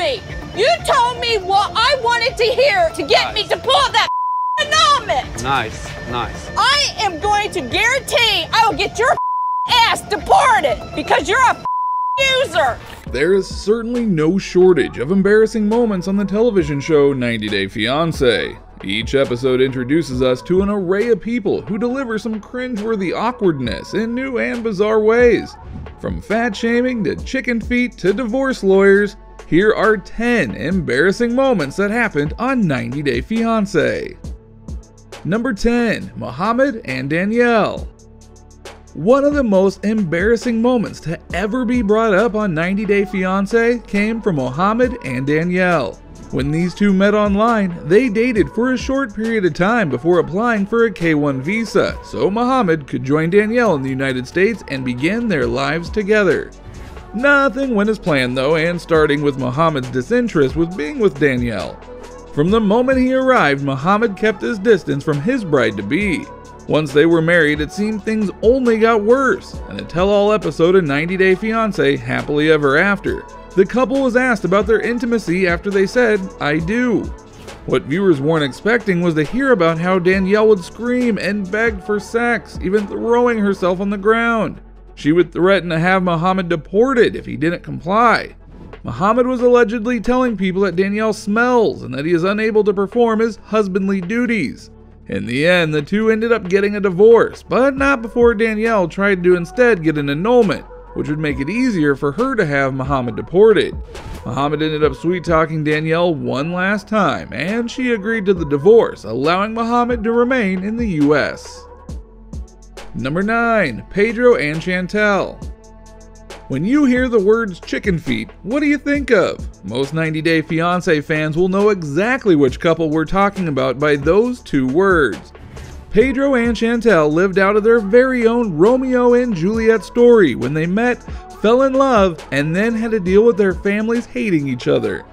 me. You told me what I wanted to hear to get me to pull that annulment. Nice, nice. I am going to guarantee I will get your ass deported because you're a user. There is certainly no shortage of embarrassing moments on the television show 90 Day Fiancé. Each episode introduces us to an array of people who deliver some cringeworthy awkwardness in new and bizarre ways. From fat shaming to chicken feet to divorce lawyers, here are 10 embarrassing moments that happened on 90 Day Fiancé. Number 10. Mohamed and Danielle. One of the most embarrassing moments to ever be brought up on 90 Day Fiancé came from Mohamed and Danielle. When these two met online, they dated for a short period of time before applying for a K-1 visa, so Mohamed could join Danielle in the United States and begin their lives together. Nothing went as planned though, and starting with Mohamed's disinterest with being with Danielle. From the moment he arrived, Mohamed kept his distance from his bride-to-be. Once they were married, it seemed things only got worse. In a tell-all episode of 90 Day Fiancé, Happily Ever After, the couple was asked about their intimacy after they said, "I do." What viewers weren't expecting was to hear about how Danielle would scream and beg for sex, even throwing herself on the ground. She would threaten to have Mohamed deported if he didn't comply. Mohamed was allegedly telling people that Danielle smells and that he is unable to perform his husbandly duties. In the end, the two ended up getting a divorce, but not before Danielle tried to instead get an annulment, which would make it easier for her to have Mohamed deported. Mohamed ended up sweet-talking Danielle one last time, and she agreed to the divorce, allowing Mohamed to remain in the US. Number 9. Pedro and Chantel. When you hear the words chicken feet, what do you think of? Most 90 Day Fiancé fans will know exactly which couple we're talking about by those two words. Pedro and Chantel lived out of their very own Romeo and Juliet story when they met, fell in love, and then had to deal with their families hating each other.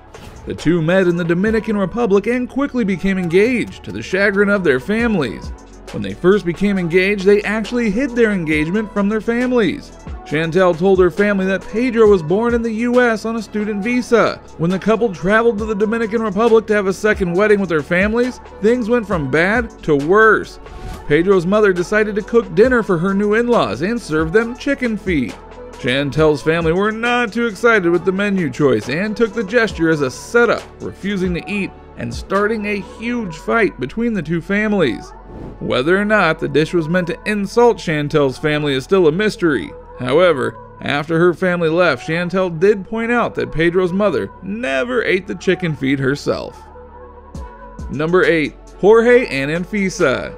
The two met in the Dominican Republic and quickly became engaged, to the chagrin of their families. When they first became engaged, they actually hid their engagement from their families. Chantel told her family that Pedro was born in the US on a student visa. When the couple traveled to the Dominican Republic to have a second wedding with their families, things went from bad to worse. Pedro's mother decided to cook dinner for her new in-laws and serve them chicken feet. Chantel's family were not too excited with the menu choice and took the gesture as a setup, refusing to eat and starting a huge fight between the two families. Whether or not the dish was meant to insult Chantel's family is still a mystery. However, after her family left, Chantel did point out that Pedro's mother never ate the chicken feet herself. Number 8. Jorge and ANFISA.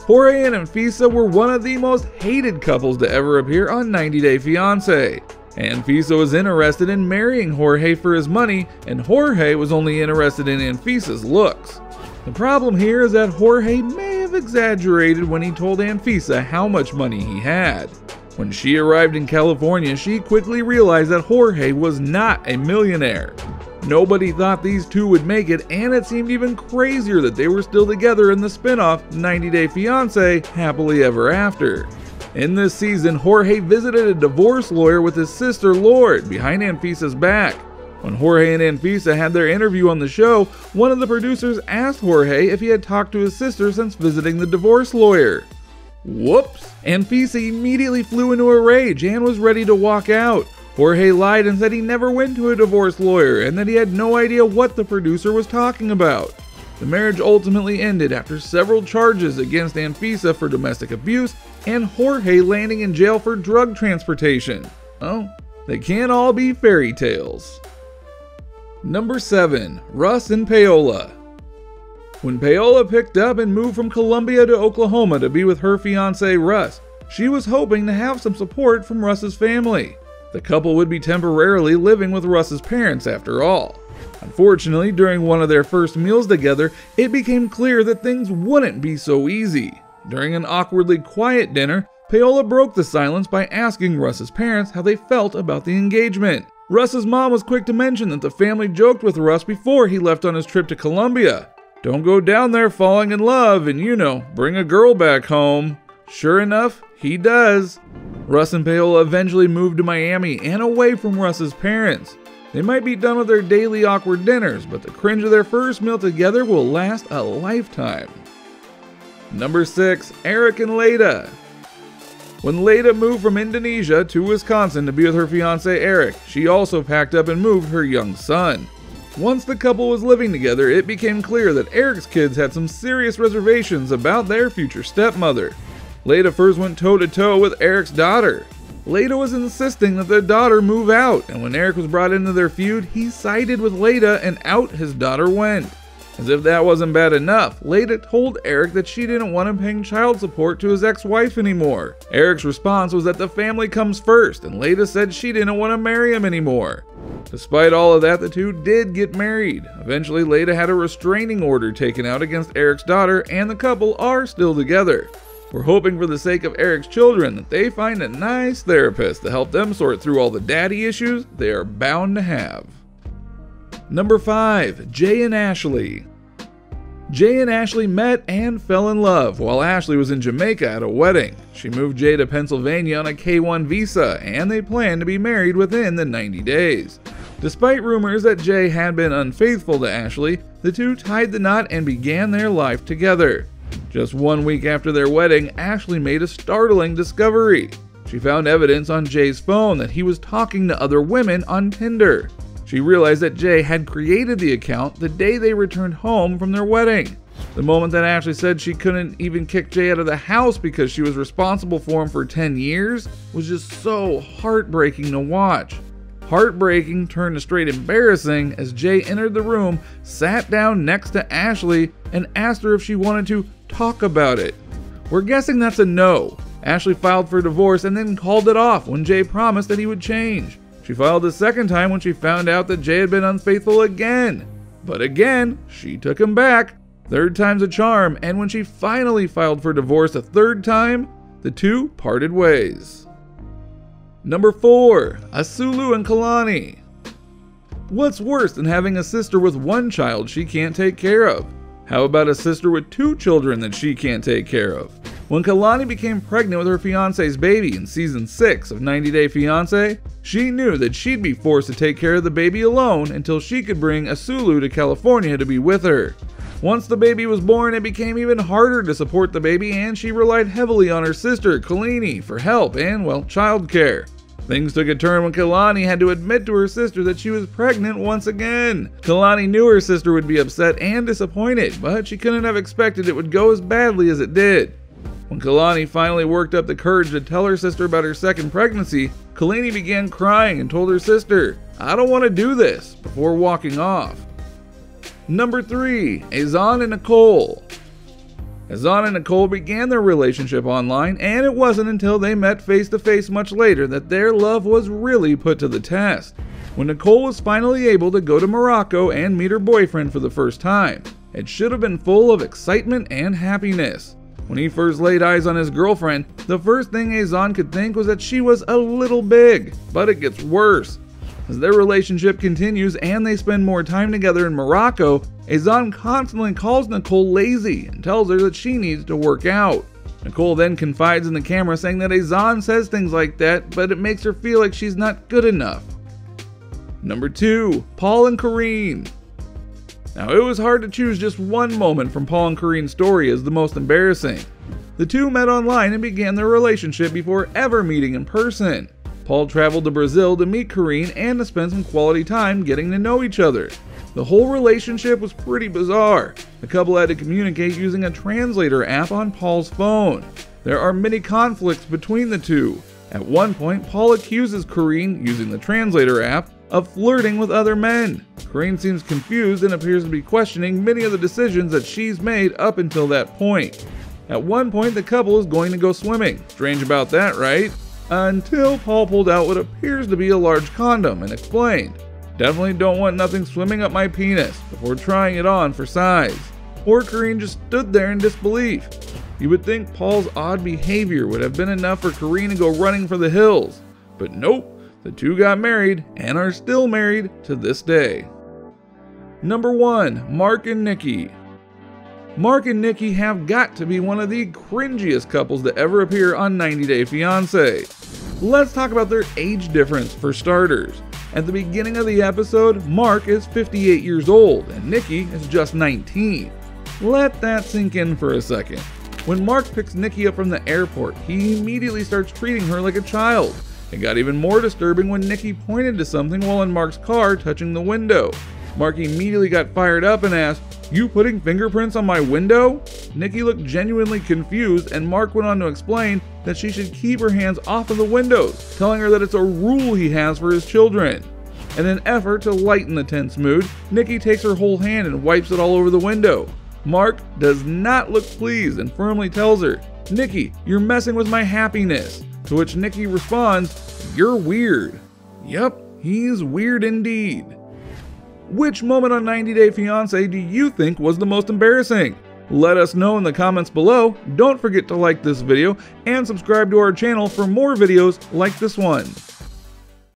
Jorge and ANFISA were one of the most hated couples to ever appear on 90 Day Fiancé. ANFISA was interested in marrying Jorge for his money, and Jorge was only interested in ANFISA's looks. The problem here is that Jorge may have exaggerated when he told ANFISA how much money he had. When she arrived in California, she quickly realized that Jorge was not a millionaire. Nobody thought these two would make it, and it seemed even crazier that they were still together in the spin-off 90 Day Fiancé Happily Ever After. In this season, Jorge visited a divorce lawyer with his sister Lord behind ANFISA's back. When Jorge and ANFISA had their interview on the show, one of the producers asked Jorge if he had talked to his sister since visiting the divorce lawyer. Whoops! ANFISA immediately flew into a rage and was ready to walk out. Jorge lied and said he never went to a divorce lawyer and that he had no idea what the producer was talking about. The marriage ultimately ended after several charges against ANFISA for domestic abuse and Jorge landing in jail for drug transportation. Oh, they can't all be fairy tales. Number 7. RUSS and PAOLA. When PAOLA picked up and moved from Colombia to Oklahoma to be with her fiancé Russ, she was hoping to have some support from Russ's family. The couple would be temporarily living with Russ's parents after all. Unfortunately, during one of their first meals together, it became clear that things wouldn't be so easy. During an awkwardly quiet dinner, PAOLA broke the silence by asking Russ's parents how they felt about the engagement. Russ's mom was quick to mention that the family joked with Russ before he left on his trip to Colombia. Don't go down there falling in love and, bring a girl back home. Sure enough, He does. Russ and Paola eventually moved to Miami and away from Russ's parents. They might be done with their daily awkward dinners, but the cringe of their first meal together will last a lifetime. Number 6. Eric and LEIDA. When LEIDA moved from Indonesia to Wisconsin to be with her fiancé Eric, she also packed up and moved her young son. Once the couple was living together, it became clear that Eric's kids had some serious reservations about their future stepmother. LEIDA first went toe-to-toe with Eric's daughter. LEIDA was insisting that their daughter move out, and when Eric was brought into their feud, he sided with LEIDA and out his daughter went. As if that wasn't bad enough, LEIDA told Eric that she didn't want him paying child support to his ex-wife anymore. Eric's response was that the family comes first, and LEIDA said she didn't want to marry him anymore. Despite all of that, the two did get married. Eventually, LEIDA had a restraining order taken out against Eric's daughter, and the couple are still together. We're hoping for the sake of Eric's children that they find a nice therapist to help them sort through all the daddy issues they are bound to have. Number 5. Jay and Ashley. Jay and Ashley met and fell in love while Ashley was in Jamaica at a wedding. She moved Jay to Pennsylvania on a K-1 visa, and they planned to be married within the 90 days. Despite rumors that Jay had been unfaithful to Ashley, the two tied the knot and began their life together. Just 1 week after their wedding, Ashley made a startling discovery. She found evidence on Jay's phone that he was talking to other women on Tinder. She realized that Jay had created the account the day they returned home from their wedding. The moment that Ashley said she couldn't even kick Jay out of the house because she was responsible for him for 10 years was just so heartbreaking to watch. Heartbreaking turned to straight embarrassing as Jay entered the room, sat down next to Ashley, and asked her if she wanted to talk about it. We're guessing that's a no. Ashley filed for divorce and then called it off when Jay promised that he would change. She filed a second time when she found out that Jay had been unfaithful again. But again, she took him back. Third time's a charm, and when she finally filed for divorce a third time, the two parted ways. Number 4. ASUELU and KALANI. What's worse than having a sister with one child she can't take care of? How about a sister with 2 children that she can't take care of? When KALANI became pregnant with her fiancé's baby in season 6 of 90 Day Fiancé, she knew that she'd be forced to take care of the baby alone until she could bring ASUELU to California to be with her. Once the baby was born, it became even harder to support the baby, and she relied heavily on her sister, KALANI, for help and, well, childcare. Things took a turn when KALANI had to admit to her sister that she was pregnant once again. KALANI knew her sister would be upset and disappointed, but she couldn't have expected it would go as badly as it did. When KALANI finally worked up the courage to tell her sister about her second pregnancy, KALANI began crying and told her sister, "I don't want to do this," before walking off. Number 3. AZAN and NICOLE. AZAN and NICOLE began their relationship online, and it wasn't until they met face to face much later that their love was really put to the test. When NICOLE was finally able to go to Morocco and meet her boyfriend for the first time, it should have been full of excitement and happiness. When he first laid eyes on his girlfriend, the first thing AZAN could think was that she was a little big, but it gets worse. As their relationship continues and they spend more time together in Morocco, AZAN constantly calls NICOLE lazy and tells her that she needs to work out. NICOLE then confides in the camera saying that AZAN says things like that, but it makes her feel like she's not good enough. Number 2. Paul and KARINE. Now, it was hard to choose just one moment from Paul and KARINE's story as the most embarrassing. The two met online and began their relationship before ever meeting in person. Paul traveled to Brazil to meet KARINE and to spend some quality time getting to know each other. The whole relationship was pretty bizarre. The couple had to communicate using a translator app on Paul's phone. There are many conflicts between the two. At one point, Paul accuses KARINE, using the translator app, of flirting with other men. KARINE seems confused and appears to be questioning many of the decisions that she's made up until that point. At one point, the couple is going to go swimming. Strange about that, right? Until Paul pulled out what appears to be a large condom and explained, "Definitely don't want nothing swimming up my penis," before trying it on for size. Poor KARINE just stood there in disbelief. You would think Paul's odd behavior would have been enough for KARINE to go running for the hills. But nope, the two got married and are still married to this day. Number 1. Mark and NIKKI. Mark and Nikki have got to be one of the cringiest couples to ever appear on 90 Day Fiancé. Let's talk about their age difference for starters. At the beginning of the episode, Mark is 58 years old and Nikki is just 19. Let that sink in for a second. When Mark picks Nikki up from the airport, he immediately starts treating her like a child. It got even more disturbing when Nikki pointed to something while in Mark's car touching the window. Mark immediately got fired up and asked, "You putting fingerprints on my window?" Nikki looked genuinely confused and Mark went on to explain that she should keep her hands off of the windows, telling her that it's a rule he has for his children. In an effort to lighten the tense mood, Nikki takes her whole hand and wipes it all over the window. Mark does not look pleased and firmly tells her, "Nikki, you're messing with my happiness." To which Nikki responds, "You're weird." Yep, he's weird indeed. Which moment on 90 Day Fiancé do you think was the most embarrassing? Let us know in the comments below. Don't forget to like this video and subscribe to our channel for more videos like this one.